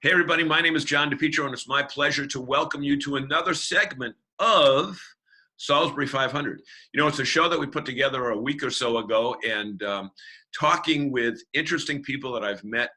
Hey everybody, my name is John DePietro and it's my pleasure to welcome you to another segment of Salisbury 500. You know, it's a show that we put together a week or so ago and talking with interesting people that I've met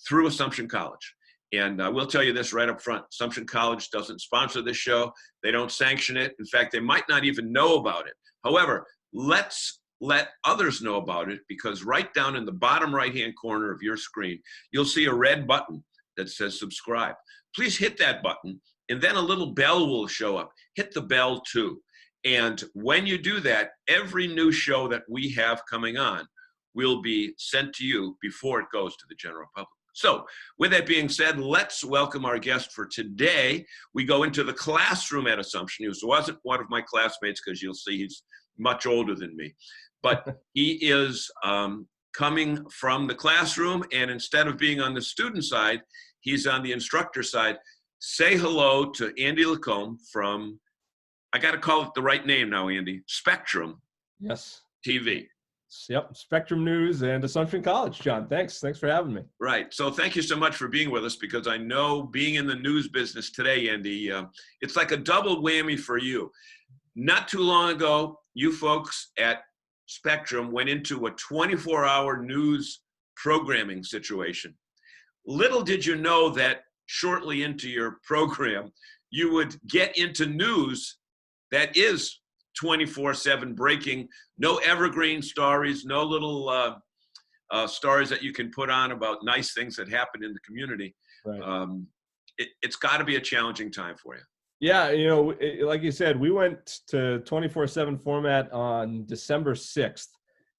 through Assumption College. And I will tell you this right up front, Assumption College doesn't sponsor this show. They don't sanction it. In fact, they might not even know about it. However, let's let others know about it, because right down in the bottom right-hand corner of your screen, you'll see a red button that says subscribe. Please hit that button, and then a little bell will show up. Hit the bell too. And when you do that, every new show that we have coming on will be sent to you before it goes to the general public. So with that being said, let's welcome our guest for today. We go into the classroom at Assumption. He wasn't one of my classmates, because you'll see he's much older than me. But he is coming from the classroom, and instead of being on the student side, he's on the instructor side. Say hello to Andy LaCombe from, I got to call it the right name now, Andy, Spectrum. Yes. TV. Yep, Spectrum News and Assumption College, John. Thanks for having me. Right. So thank you so much for being with us, because I know being in the news business today, Andy, it's like a double whammy for you. Not too long ago, you folks at Spectrum went into a 24-hour news programming situation. Little did you know that shortly into your program, you would get into news that is 24/7 breaking, no evergreen stories, no little stories that you can put on about nice things that happen in the community. Right. It's got to be a challenging time for you. Yeah, you know, like you said, we went to 24/7 format on December 6th.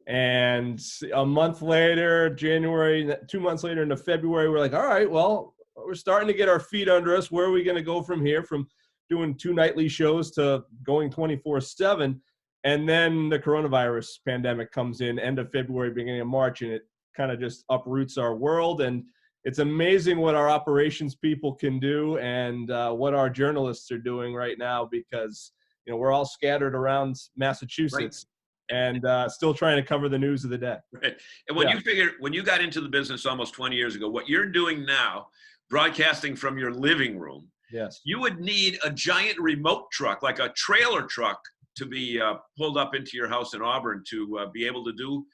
And a month later, January, 2 months later into February, we're like, all right, well, we're starting to get our feet under us. Where are we going to go from here, from doing 2 nightly shows to going 24/7? And then the coronavirus pandemic comes in end of February, beginning of March, and it kind of just uproots our world. And it's amazing what our operations people can do, and what our journalists are doing right now, because, you know, we're all scattered around Massachusetts. Right. And still trying to cover the news of the day. Right. And when you got into the business almost 20 years ago, what you're doing now, broadcasting from your living room, yes, you would need a giant remote truck, like a trailer truck, to be pulled up into your house in Auburn to be able to do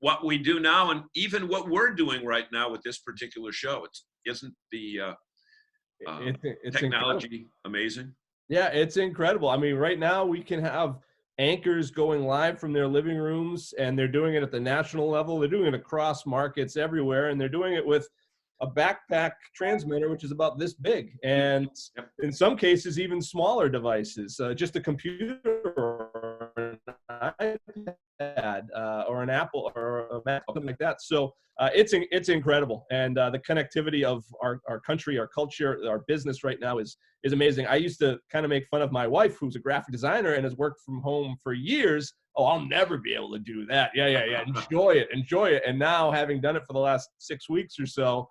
what we do now, and even what we're doing right now with this particular show. Isn't the it's technology incredible. Amazing? Yeah, it's incredible. I mean, right now we can have anchors going live from their living rooms, and they're doing it at the national level. They're doing it across markets everywhere, and they're doing it with a backpack transmitter, which is about this big, and in some cases even smaller devices, just a computer or an iPad or an Apple or a Mac, something like that. So it's incredible, and the connectivity of our country, our culture, our business right now is amazing. I used to kind of make fun of my wife, who's a graphic designer and has worked from home for years. Oh, I'll never be able to do that. Yeah. Enjoy it. And now, having done it for the last 6 weeks or so,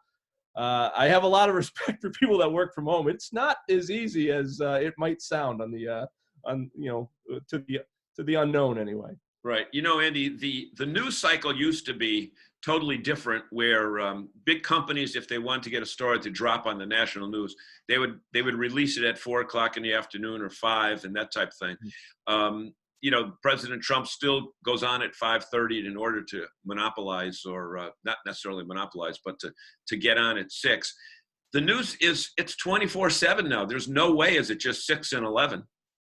I have a lot of respect for people that work from home. It's not as easy as it might sound to the unknown anyway. Right. You know, Andy, the news cycle used to be totally different, where big companies, if they want to get a story to drop on the national news, they would release it at 4 o'clock in the afternoon or 5 and that type of thing. You know, President Trump still goes on at 5:30 in order to monopolize, or not necessarily monopolize, but to get on at 6. The news it's 24/7 now. There's no way is it just 6 and 11.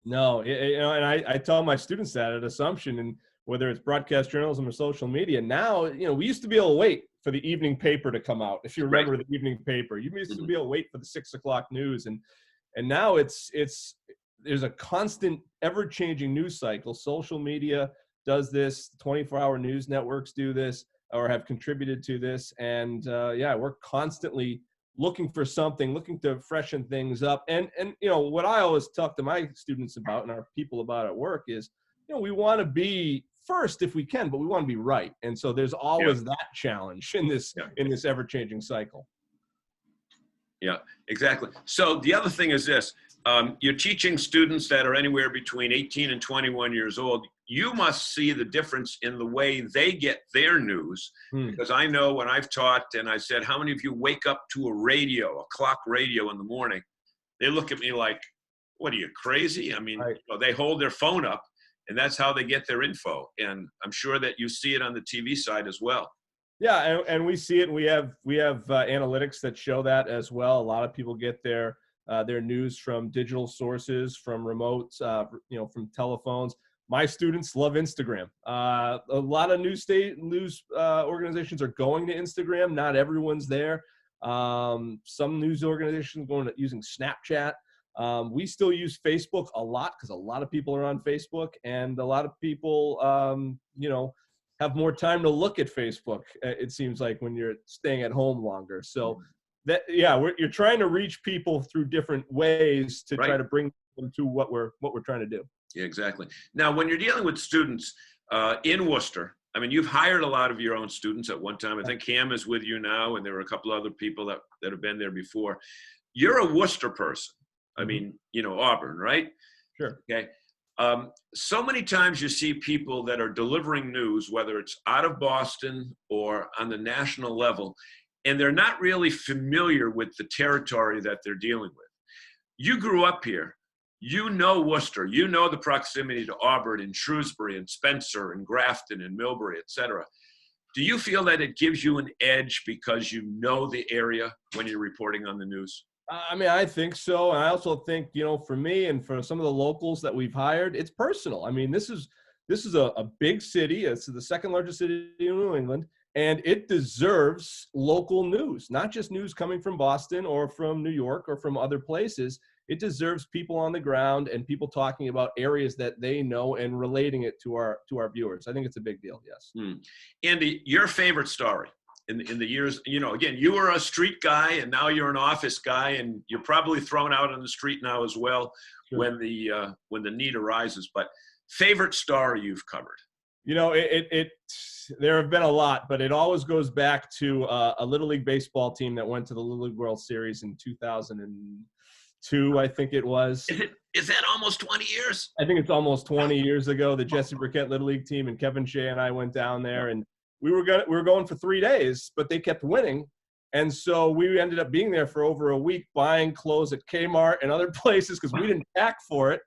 No, and I tell my students that at Assumption, and whether it's broadcast journalism or social media, now, you know, we used to be able to wait for the evening paper to come out. If you remember the evening paper, you used to be able to wait for the 6 o'clock news, and now there's a constant, ever-changing news cycle. Social media does this. 24-hour news networks do this, or have contributed to this, and we're constantly looking for something, looking to freshen things up. And you know, what I always talk to my students about and our people about at work is, you know, we want to be first if we can, but we want to be right. And so there's always that challenge in this ever-changing cycle. Yeah, exactly. So the other thing is this: You're teaching students that are anywhere between 18 and 21 years old. You must see the difference in the way they get their news. Because I know when I've taught and I said, how many of you wake up to a clock radio in the morning? They look at me like, what are you, crazy? I mean, Right. they hold their phone up and that's how they get their info. And I'm sure that you see it on the TV side as well. Yeah, and we see it. We have analytics that show that as well. A lot of people get their news from digital sources, from remotes, from telephones. My students love Instagram. A lot of news organizations are going to Instagram. Not everyone's there. Some news organizations are using Snapchat. We still use Facebook a lot because a lot of people are on Facebook, and a lot of people, have more time to look at Facebook. It seems like when you're staying at home longer. So you're trying to reach people through different ways to try to bring them to what we're trying to do. Yeah, exactly. Now, when you're dealing with students in Worcester, I mean, you've hired a lot of your own students at one time. I think Cam is with you now, and there were a couple other people that have been there before. You're a Worcester person. I mean, Auburn, right? Sure. Okay. So many times you see people that are delivering news, whether it's out of Boston or on the national level, and they're not really familiar with the territory that they're dealing with. You grew up here. You know Worcester. You know the proximity to Auburn and Shrewsbury and Spencer and Grafton and Millbury, et cetera. Do you feel that it gives you an edge because you know the area when you're reporting on the news? I mean, I think so. And I also think, for me and for some of the locals that we've hired, it's personal. I mean, this is a big city. It's the second largest city in New England, and it deserves local news, not just news coming from Boston or from New York or from other places. It deserves people on the ground and people talking about areas that they know and relating it to our viewers. I think it's a big deal. Yes. Andy, your favorite story in the years, again, you were a street guy and now you're an office guy, and you're probably thrown out on the street now as well. Sure. when the need arises. But favorite story you've covered? There have been a lot, but it always goes back to a Little League baseball team that went to the Little League World Series in 2002, I think it was. Is that almost 20 years? I think it's almost 20 years ago. The Jesse Burkett Little League team, and Kevin Shea and I went down there, and we were going for 3 days, but they kept winning. And so we ended up being there for over a week, buying clothes at Kmart and other places because we didn't pack for it,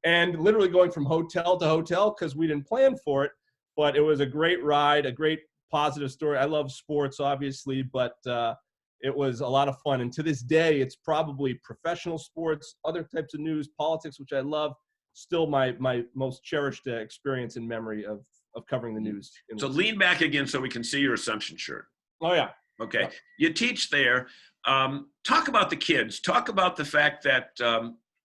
and literally going from hotel to hotel because we didn't plan for it. But it was a great ride, a great positive story. I love sports, obviously, but it was a lot of fun. And to this day, it's probably professional sports, other types of news, politics, which I love, still my most cherished experience and memory of covering the news. So lean back again so we can see your Assumption shirt. Oh, yeah. Okay. Yeah. You teach there. Talk about the kids. Talk about the fact that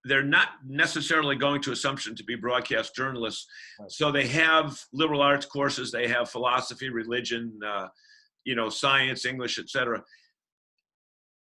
they're not necessarily going to Assumption to be broadcast journalists. Right. So they have liberal arts courses. They have philosophy, religion, science, English, et cetera.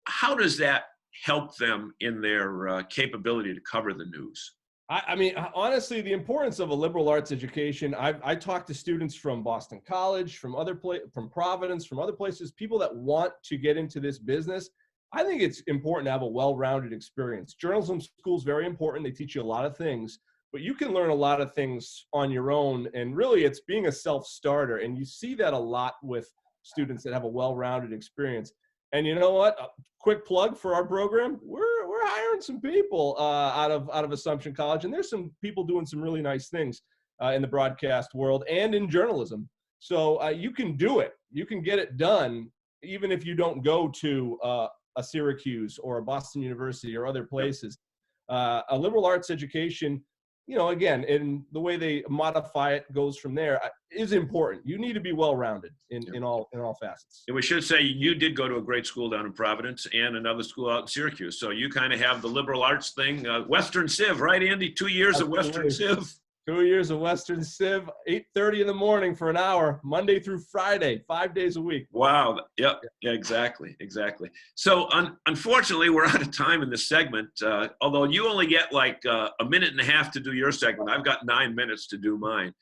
How does that help them in their capability to cover the news? I mean, honestly, the importance of a liberal arts education, I talk to students from Boston College, from Providence, from other places, people that want to get into this business. I think it's important to have a well-rounded experience. Journalism school is very important. They teach you a lot of things, but you can learn a lot of things on your own. And really, it's being a self-starter. And you see that a lot with students that have a well-rounded experience. And you know what? A quick plug for our program. We're hiring some people out of Assumption College, and there's some people doing some really nice things in the broadcast world and in journalism. So you can do it. You can get it done, even if you don't go to a Syracuse or a Boston University or other places. A liberal arts education, again, in the way they modify it goes from there, is important. You need to be well-rounded in all facets. And we should say you did go to a great school down in Providence and another school out in Syracuse. So you kind of have the liberal arts thing. Western Civ, right, Andy? 2 years of Western Civ. 2 years of Western Civ, 8:30 in the morning for an hour, Monday through Friday, 5 days a week. Wow. Yep. Yeah, exactly. So unfortunately, we're out of time in this segment. Although you only get like a minute and a half to do your segment. I've got 9 minutes to do mine.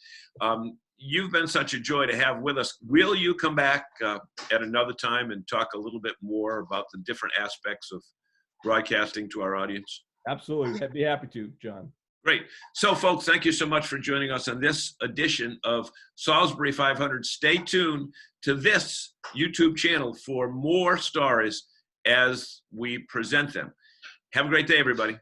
You've been such a joy to have with us. Will you come back at another time and talk a little bit more about the different aspects of broadcasting to our audience? Absolutely. I'd be happy to, John. Great. So, folks, thank you so much for joining us on this edition of Salisbury 500. Stay tuned to this YouTube channel for more stories as we present them. Have a great day, everybody.